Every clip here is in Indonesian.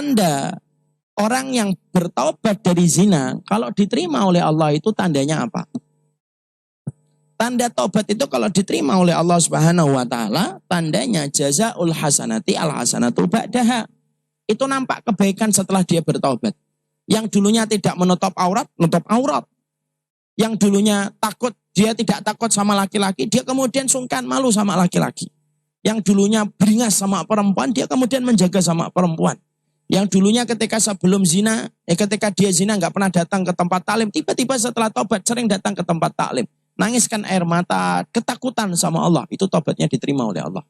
tanda orang yang bertaubat dari zina, kalau diterima oleh Allah itu tandanya apa? Tanda taubat itu kalau diterima oleh Allah Subhanahu wa taala, tandanya jazaul hasanati al hasanatu ba'daha. Itu nampak kebaikan setelah dia bertaubat. Yang dulunya tidak menutup aurat, menutup aurat. Yang dulunya takut, dia tidak takut sama laki-laki, dia kemudian sungkan malu sama laki-laki. Yang dulunya beringas sama perempuan, dia kemudian menjaga sama perempuan. Yang dulunya ketika sebelum zina, ketika dia zina nggak pernah datang ke tempat taklim, tiba-tiba setelah taubat sering datang ke tempat taklim. Nangiskan air mata, ketakutan sama Allah. Itu taubatnya diterima oleh Allah.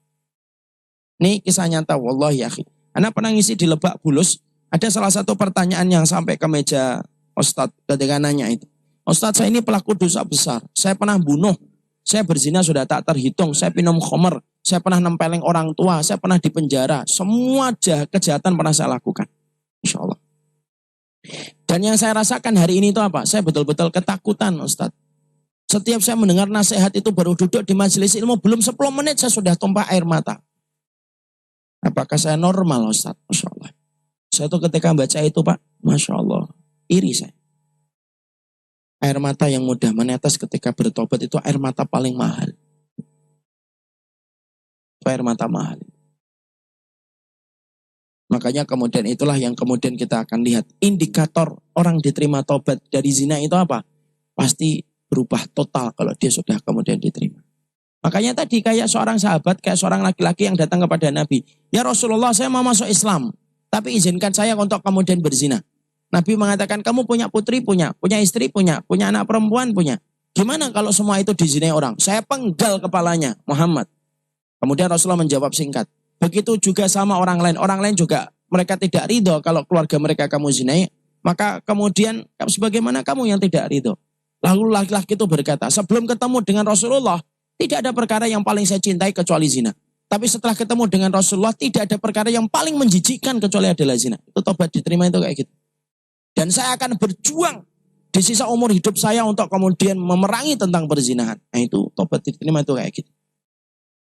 Ini kisah nyata, wallahi akhi. Anak pernah ngisi di Lebak Bulus, ada salah satu pertanyaan yang sampai ke meja Ustadz ketika nanya itu. Ustadz, saya ini pelaku dosa besar. Saya pernah bunuh, saya berzina sudah tak terhitung, saya minum khamar, saya pernah nempeleng orang tua, saya pernah dipenjara. Semua kejahatan pernah saya lakukan. Insya Allah. Dan yang saya rasakan hari ini itu apa? Saya betul-betul ketakutan, Ustadz. Setiap saya mendengar nasihat itu baru duduk di majelis ilmu, belum 10 menit saya sudah tumpah air mata. Apakah saya normal, Ustadz? Masya Allah. Saya tuh ketika baca itu, Pak, Masya Allah, iri saya. Air mata yang mudah menetes ketika bertobat itu air mata paling mahal. Itu air mata mahal. Makanya kemudian itulah yang kemudian kita akan lihat. Indikator orang diterima tobat dari zina itu apa? Pasti berubah total kalau dia sudah kemudian diterima. Makanya tadi kayak seorang sahabat, kayak seorang laki-laki yang datang kepada Nabi. Ya Rasulullah, saya mau masuk Islam, tapi izinkan saya untuk kemudian berzina. Nabi mengatakan, kamu punya putri, punya istri, punya anak perempuan, punya. Gimana kalau semua itu dizinai orang? Saya penggal kepalanya, Muhammad. Kemudian Rasulullah menjawab singkat. Begitu juga sama orang lain juga mereka tidak ridho kalau keluarga mereka kamu zinai. Maka kemudian sebagaimana kamu yang tidak ridho. Lalu laki-laki itu berkata, sebelum ketemu dengan Rasulullah, tidak ada perkara yang paling saya cintai kecuali zina. Tapi setelah ketemu dengan Rasulullah, tidak ada perkara yang paling menjijikkan kecuali adalah zina. Itu tobat diterima itu kayak gitu. Dan saya akan berjuang di sisa umur hidup saya untuk kemudian memerangi tentang perzinahan. Nah itu tobat diterima itu kayak gitu.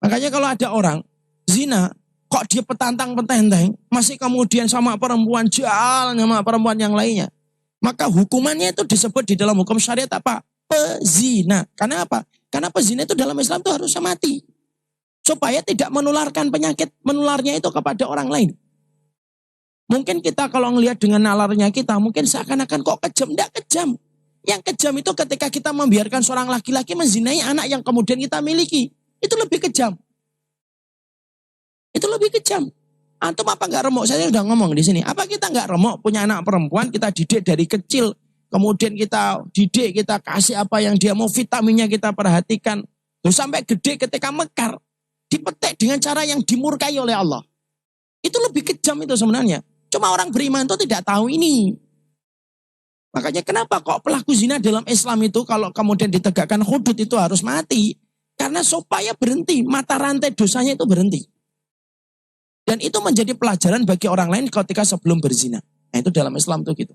Makanya kalau ada orang zina, kok dia petantang-petenteng, masih kemudian sama perempuan jalan sama perempuan yang lainnya. Maka hukumannya itu disebut di dalam hukum syariat apa? Pezina. Karena apa? Karena pezina itu dalam Islam itu harusnya mati. Supaya tidak menularkan penyakit, menularnya itu kepada orang lain. Mungkin kita kalau ngelihat dengan nalarnya kita, mungkin seakan-akan kok kejam. Tidak kejam. Yang kejam itu ketika kita membiarkan seorang laki-laki menzinai anak yang kemudian kita miliki. Itu lebih kejam. Itu lebih kejam. Antum apa enggak remuk? Saya sudah ngomong di sini. Apa kita enggak remuk punya anak perempuan, kita didik dari kecil. Kemudian kita didik, kita kasih apa yang dia mau, vitaminnya kita perhatikan. Terus sampai gede ketika mekar, dipetik dengan cara yang dimurkai oleh Allah. Itu lebih kejam itu sebenarnya. Cuma orang beriman itu tidak tahu ini. Makanya kenapa kok pelaku zina dalam Islam itu kalau kemudian ditegakkan hudud itu harus mati. Karena supaya berhenti, mata rantai dosanya itu berhenti. Dan itu menjadi pelajaran bagi orang lain ketika sebelum berzina. Nah itu dalam Islam tuh gitu.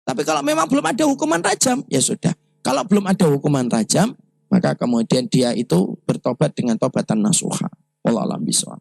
Tapi kalau memang belum ada hukuman rajam, ya sudah. Kalau belum ada hukuman rajam, maka kemudian dia itu bertobat dengan tobatan nasuha. Wallahu a'lam bishawab.